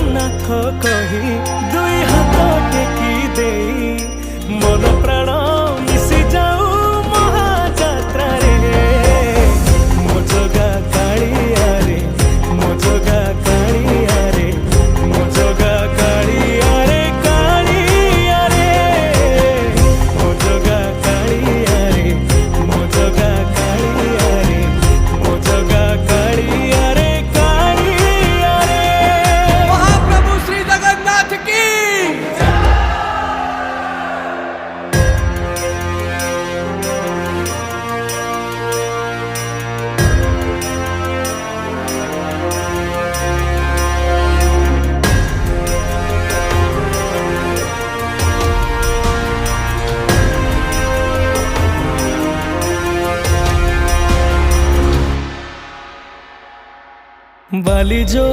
जगन्नाथ कही दुई हाथ टेकी दे मन प्राण मिशि जाऊ महाजात्रा रे मो जगा कालिया रे मो जगा कालिया रे मो जगा कालिया रे कालिया रे मो जगा कालिया रे मो जगा कालिया रे मो जगा कालिया रे कालिया रे। महाप्रभु श्री जगन्नाथ की बाली जो